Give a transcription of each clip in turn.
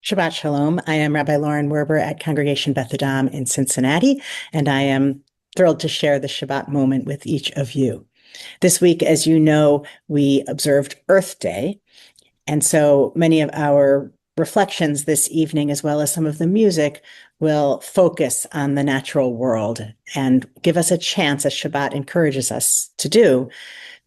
Shabbat Shalom. I am Rabbi Lauren Werber at Congregation Beth Adam in Cincinnati, and I am thrilled to share the Shabbat moment with each of you. This week, as you know, we observed Earth Day, and so many of our reflections this evening, as well as some of the music, will focus on the natural world and give us a chance, as Shabbat encourages us to do,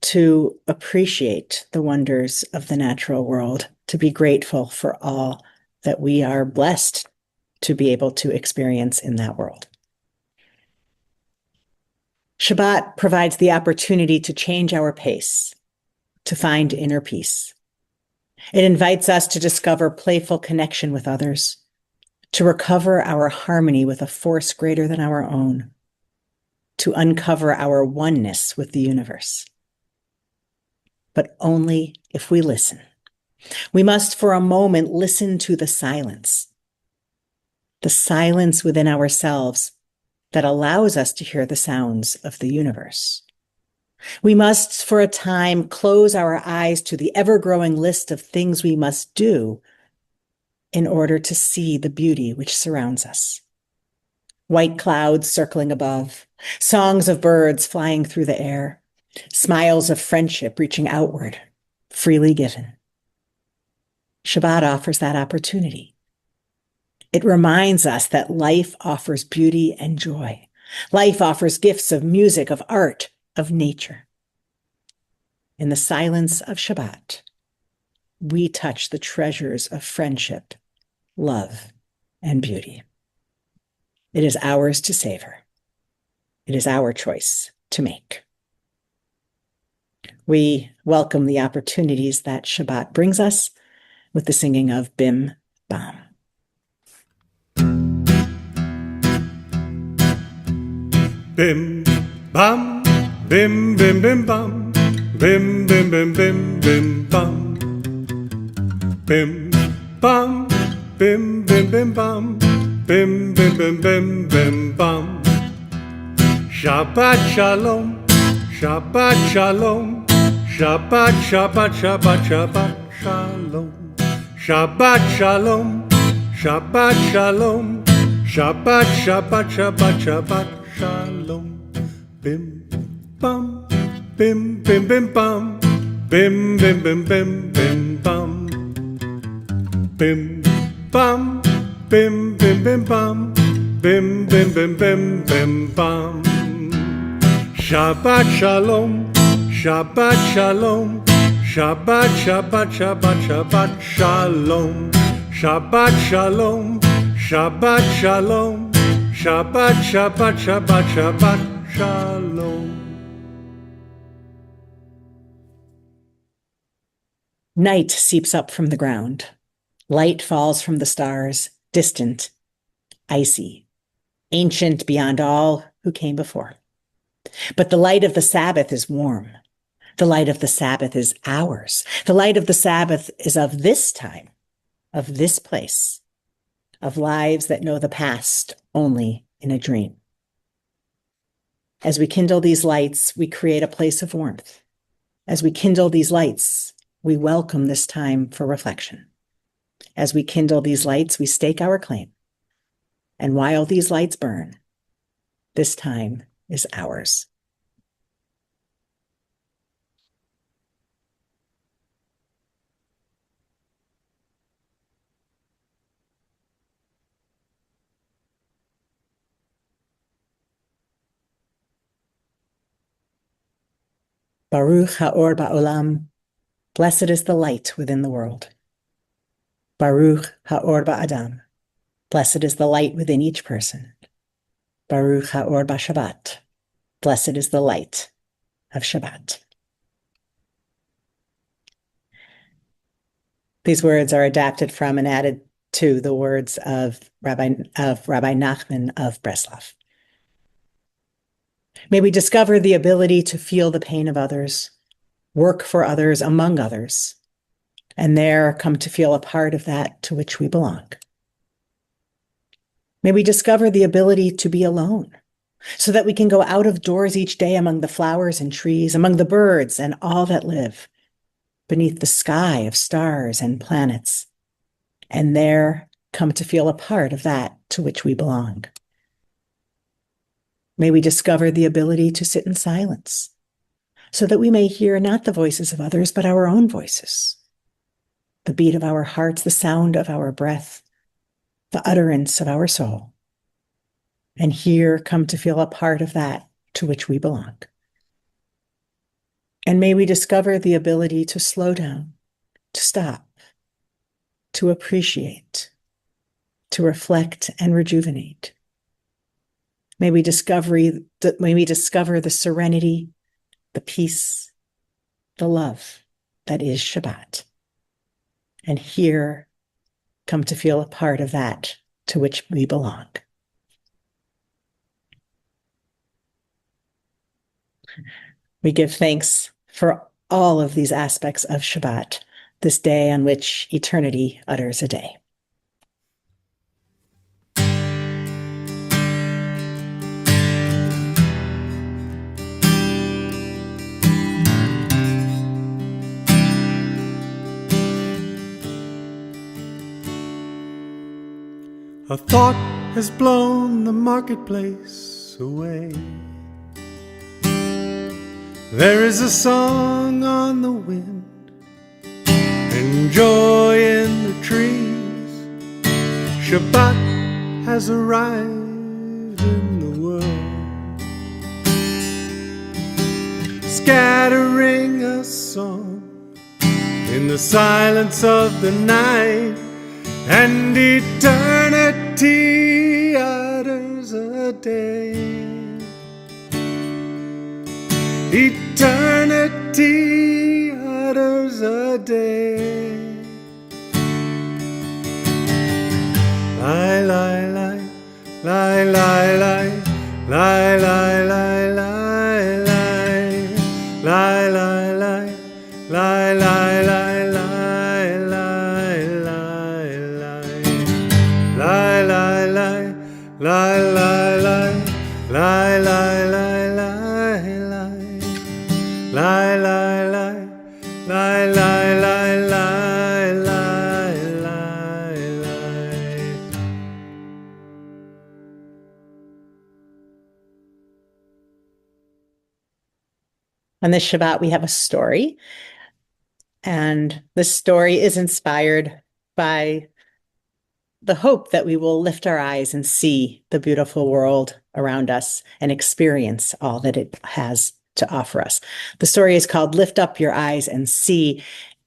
to appreciate the wonders of the natural world, to be grateful for all that we are blessed to be able to experience in that world. Shabbat provides the opportunity to change our pace, to find inner peace. It invites us to discover playful connection with others, to recover our harmony with a force greater than our own, to uncover our oneness with the universe. But only if we listen. We must, for a moment, listen to the silence within ourselves that allows us to hear the sounds of the universe. We must, for a time, close our eyes to the ever-growing list of things we must do in order to see the beauty which surrounds us. White clouds circling above, songs of birds flying through the air, smiles of friendship reaching outward, freely given. Shabbat offers that opportunity. It reminds us that life offers beauty and joy. Life offers gifts of music, of art, of nature. In the silence of Shabbat, we touch the treasures of friendship, love, and beauty. It is ours to savor. It is our choice to make. We welcome the opportunities that Shabbat brings us with the singing of Bim Bam. Bim bam, bim bim bim bam, bim bim bim bim bim bam, bim bam, bim bim bim bam, bim bim bim bim bim bam. Shabbat shalom, Shabbat shalom, Shabbat Shabbat Shabbat Shabbat shalom, Shabbat shalom, Shabbat shalom, Shabbat Shabbat Shabbat Shabbat shalom. Bim bam, bim bim bim bam, bim bim bim bim bim bam, bim bam, bim bim bim bam, bim bim bim bim bim bam. Shabbat shalom, Shabbat shalom, Shabbat Shabbat Shabbat Shabbat shalom, Shabbat shalom, Shabbat shalom, Shabbat Shabbat Shabbat Shabbat shalom. Night seeps up from the ground. Light falls from the stars, distant, icy, ancient beyond all who came before. But the light of the Sabbath is warm. The light of the Sabbath is ours. The light of the Sabbath is of this time, of this place, of lives that know the past only in a dream. As we kindle these lights, we create a place of warmth. As we kindle these lights, we welcome this time for reflection. As we kindle these lights, we stake our claim. And while these lights burn, this time is ours. Baruch Ha'or Ba'olam, blessed is the light within the world. Baruch Ha'or Ba'adam, blessed is the light within each person. Baruch Ha'or Ba'Shabbat, blessed is the light of Shabbat. These words are adapted from and added to the words of Rabbi Nachman of Breslov. May we discover the ability to feel the pain of others, work for others among others, and there come to feel a part of that to which we belong. May we discover the ability to be alone, so that we can go out of doors each day among the flowers and trees, among the birds and all that live, beneath the sky of stars and planets, and there come to feel a part of that to which we belong. May we discover the ability to sit in silence so that we may hear not the voices of others, but our own voices, the beat of our hearts, the sound of our breath, the utterance of our soul. And here come to feel a part of that to which we belong. And may we discover the ability to slow down, to stop, to appreciate, to reflect and rejuvenate. May we discover the serenity, the peace, the love that is Shabbat. And here come to feel a part of that to which we belong. We give thanks for all of these aspects of Shabbat, this day on which eternity utters a day. A thought has blown the marketplace away. There is a song on the wind and joy in the trees. Shabbat has arrived in the world, scattering a song in the silence of the night. And eternity utters a day. Eternity utters a day. Lie, lie, lie, lie, lie, lie, lie, lie, lie, lie, lie, lie, lie, lie, lie, lie, lie. Lie, lie, lie, lie, lie, lie, lie, lie, lie, lie, lie, lie, lie, lie, lie, lie, lie. On this Shabbat, we have a story, and this story is inspired by the hope that we will lift our eyes and see the beautiful world around us and experience all that it has to offer us. The story is called Lift Up Your Eyes and See.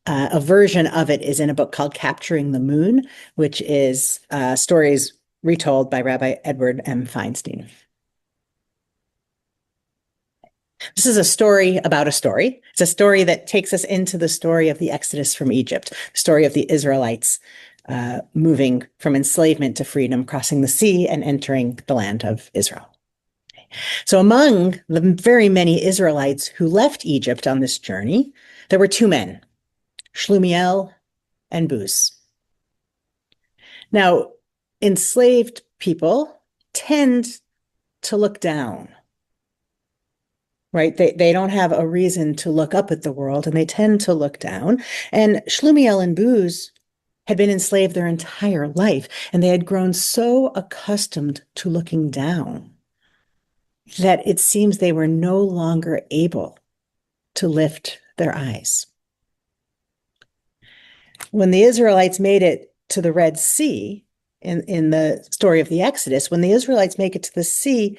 A version of it is in a book called Capturing the Moon, which is stories retold by Rabbi Edward M. Feinstein. This is a story about a story. It's a story that takes us into the story of the Exodus from Egypt, the story of the Israelites moving from enslavement to freedom, crossing the sea and entering the land of Israel. So among the very many Israelites who left Egypt on this journey, there were two men, Shlumiel and Buz. Now, enslaved people tend to look down, right? They don't have a reason to look up at the world, and they tend to look down. And Shlumiel and Buz had been enslaved their entire life, and they had grown so accustomed to looking down that it seems they were no longer able to lift their eyes. When the Israelites made it to the Red Sea, in the story of the Exodus, when the Israelites make it to the sea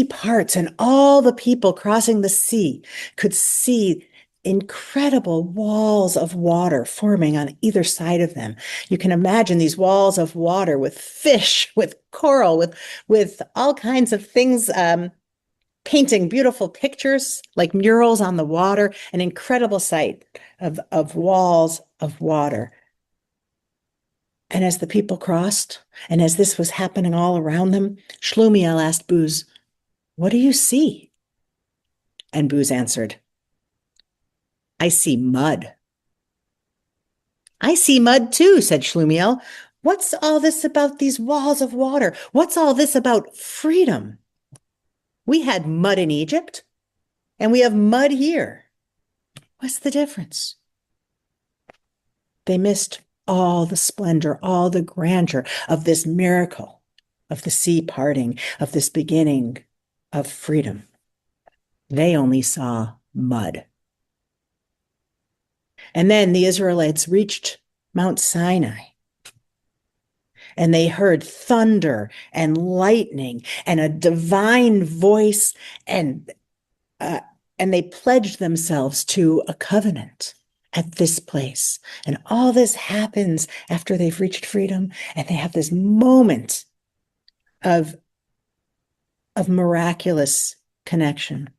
parts, and all the people crossing the sea could see incredible walls of water forming on either side of them. You can imagine these walls of water with fish, with coral, with all kinds of things, painting beautiful pictures like murals on the water, an incredible sight of walls of water. And as the people crossed, and as this was happening all around them, Shlumiel asked Buz, "What do you see?" And Buz answered, "I see mud." "I see mud too," said Shlumiel. "What's all this about these walls of water? What's all this about freedom? We had mud in Egypt, and we have mud here. What's the difference?" They missed all the splendor, all the grandeur of this miracle, of the sea parting, of this beginning of freedom. They only saw mud. And then the Israelites reached Mount Sinai, and they heard thunder and lightning and a divine voice, and they pledged themselves to a covenant at this place. And all this happens after they've reached freedom, and they have this moment of miraculous connection.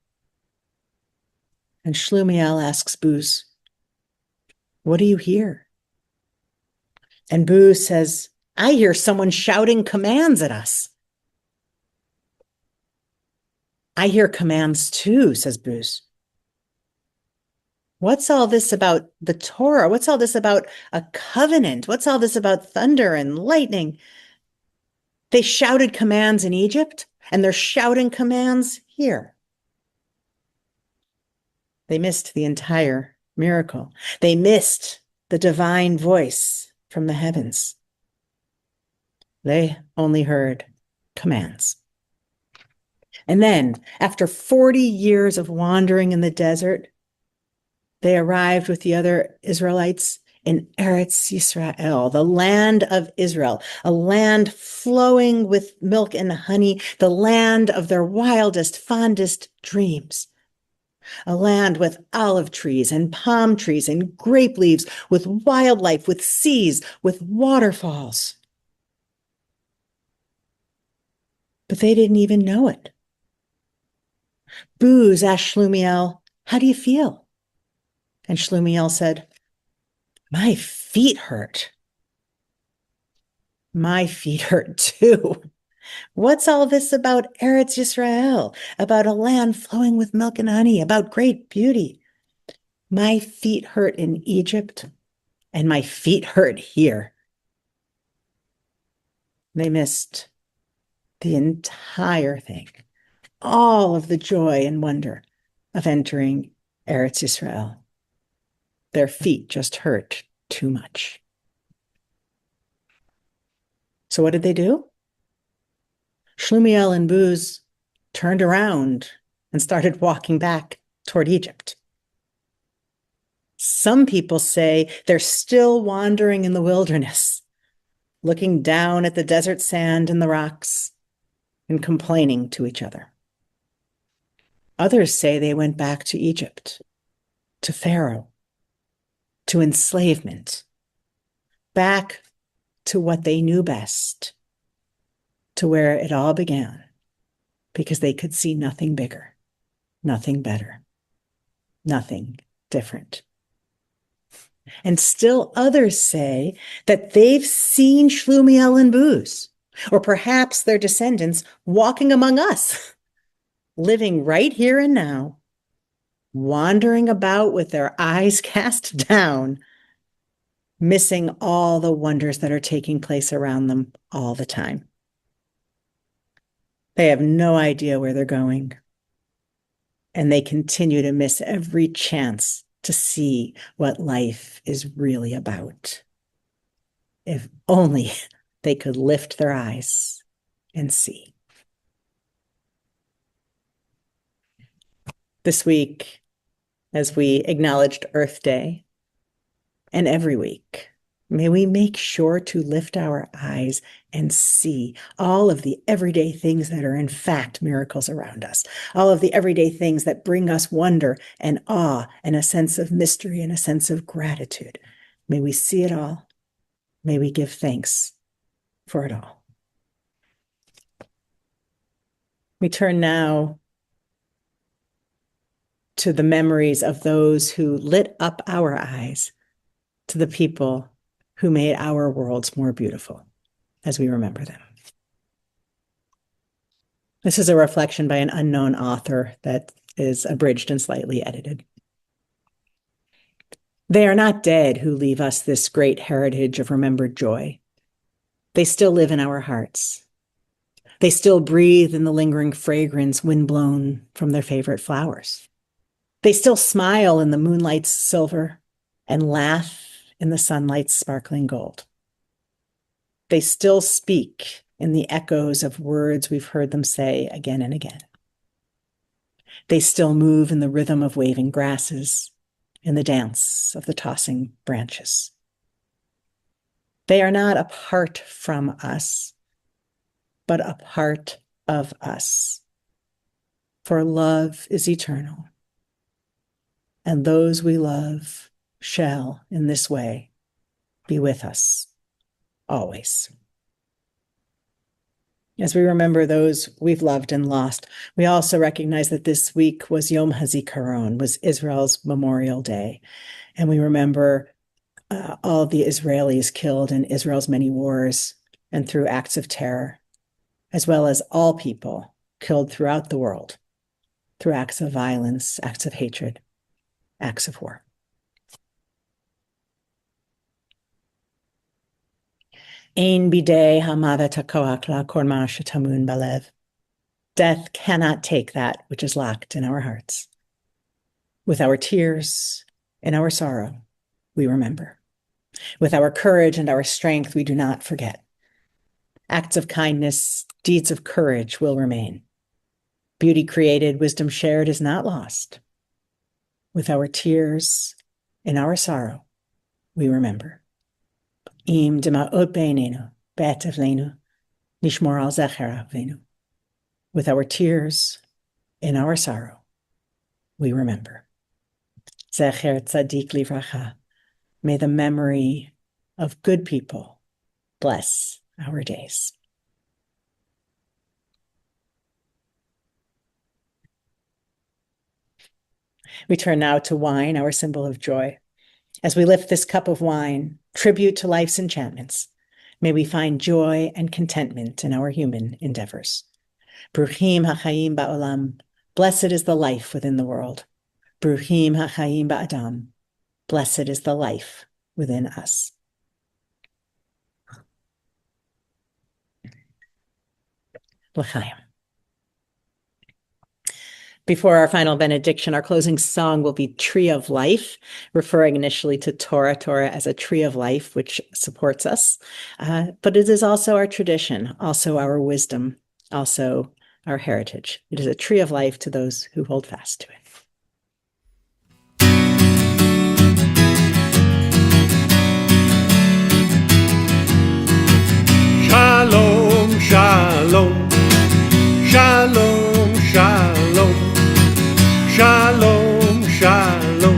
And Shlumiel asks Booz, "What do you hear?" And Booz says, "I hear someone shouting commands at us." "I hear commands too," says Booz. "What's all this about the Torah? What's all this about a covenant? What's all this about thunder and lightning? They shouted commands in Egypt, and they're shouting commands here." They missed the entire miracle. They missed the divine voice from the heavens. They only heard commands. And then, after 40 years of wandering in the desert, they arrived with the other Israelites in Eretz Yisrael, the land of Israel, a land flowing with milk and honey, the land of their wildest, fondest dreams. A land with olive trees and palm trees and grape leaves, with wildlife, with seas, with waterfalls. But they didn't even know it. Booz asked Shlumiel, "How do you feel?" And Shlumiel said, "My feet hurt." "My feet hurt too. What's all this about Eretz Yisrael, about a land flowing with milk and honey, about great beauty? My feet hurt in Egypt, and my feet hurt here." They missed the entire thing, all of the joy and wonder of entering Eretz Yisrael. Their feet just hurt too much. So what did they do? Shlumiel and Booz turned around and started walking back toward Egypt. Some people say they're still wandering in the wilderness, looking down at the desert sand and the rocks and complaining to each other. Others say they went back to Egypt, to Pharaoh, to enslavement, back to what they knew best, to where it all began, because they could see nothing bigger, nothing better, nothing different. And still others say that they've seen Shlumiel and Booz, or perhaps their descendants, walking among us, living right here and now, wandering about with their eyes cast down, missing all the wonders that are taking place around them all the time. They have no idea where they're going, and they continue to miss every chance to see what life is really about. If only they could lift their eyes and see. This week, as we acknowledged Earth Day, and every week, may we make sure to lift our eyes and see all of the everyday things that are in fact miracles around us, all of the everyday things that bring us wonder and awe and a sense of mystery and a sense of gratitude. May we see it all. May we give thanks for it all. We turn now to the memories of those who lit up our eyes, to the people who made our worlds more beautiful as we remember them. This is a reflection by an unknown author that is abridged and slightly edited. They are not dead who leave us this great heritage of remembered joy. They still live in our hearts. They still breathe in the lingering fragrance windblown from their favorite flowers. They still smile in the moonlight's silver and laugh in the sunlight's sparkling gold. They still speak in the echoes of words we've heard them say again and again. They still move in the rhythm of waving grasses, in the dance of the tossing branches. They are not apart from us, but a part of us. For love is eternal, and those we love shall, in this way, be with us always. As we remember those we've loved and lost, we also recognize that this week was Yom HaZikaron, was Israel's Memorial Day. And we remember all the Israelis killed in Israel's many wars and through acts of terror, as well as all people killed throughout the world through acts of violence, acts of hatred, acts of war. Ein bidei hamavet hakoach la'kor ma shetamun balev. Death cannot take that which is locked in our hearts. With our tears and our sorrow, we remember. With our courage and our strength, we do not forget. Acts of kindness, deeds of courage will remain. Beauty created, wisdom shared is not lost. With our tears and our sorrow, we remember. Im dema'ot beinenu, be'etev leinu, nishmor al zecher avinu. With our tears and our sorrow, we remember. Zecher tzadik livracha. May the memory of good people bless our days. We turn now to wine, our symbol of joy. As we lift this cup of wine, tribute to life's enchantments, may we find joy and contentment in our human endeavors. Bruchim ha'chaim ba'olam, blessed is the life within the world. Bruchim ha'chaim ba'adam, blessed is the life within us. L'chaim. Before our final benediction, our closing song will be Tree of Life, referring initially to Torah as a tree of life, which supports us. But it is also our tradition, also our wisdom, also our heritage. It is a tree of life to those who hold fast to it. Shalom, shalom, shalom, shalom, shalom, shalom,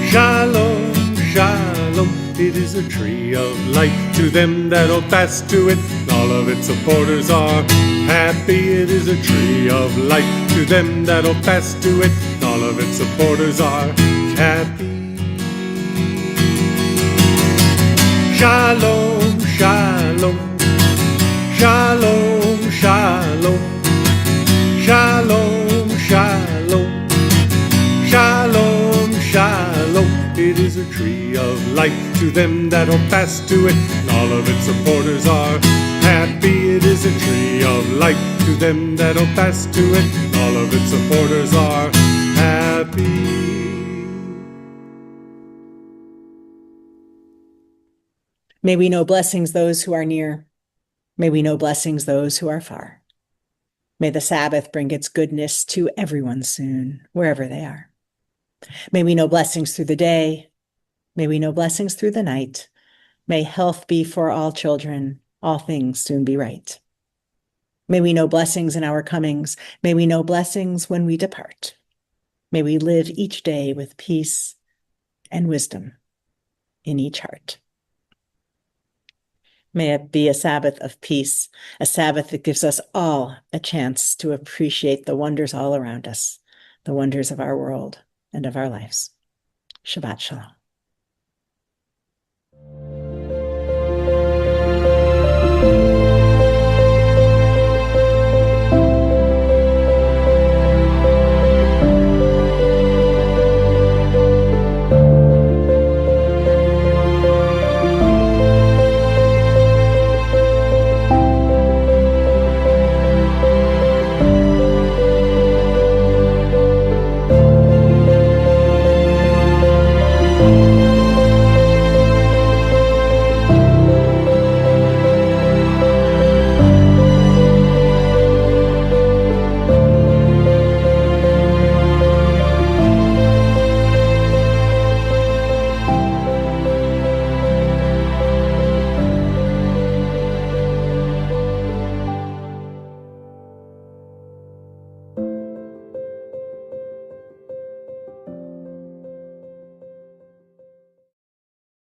shalom, shalom. It is a tree of life to them that hold fast to it. All of its supporters are happy. It is a tree of life to them that hold fast to it. All of its supporters are happy. Shalom, shalom. Shalom, shalom, shalom, shalom, shalom, shalom. It is a tree of life to them that hold fast to it. And all of its supporters are happy. It is a tree of life to them that hold fast to it. And all of its supporters are happy. May we know blessings those who are near. May we know blessings those who are far. May the Sabbath bring its goodness to everyone soon, wherever they are. May we know blessings through the day. May we know blessings through the night. May health be for all children, all things soon be right. May we know blessings in our comings. May we know blessings when we depart. May we live each day with peace and wisdom in each heart. May it be a Sabbath of peace, a Sabbath that gives us all a chance to appreciate the wonders all around us, the wonders of our world and of our lives. Shabbat Shalom.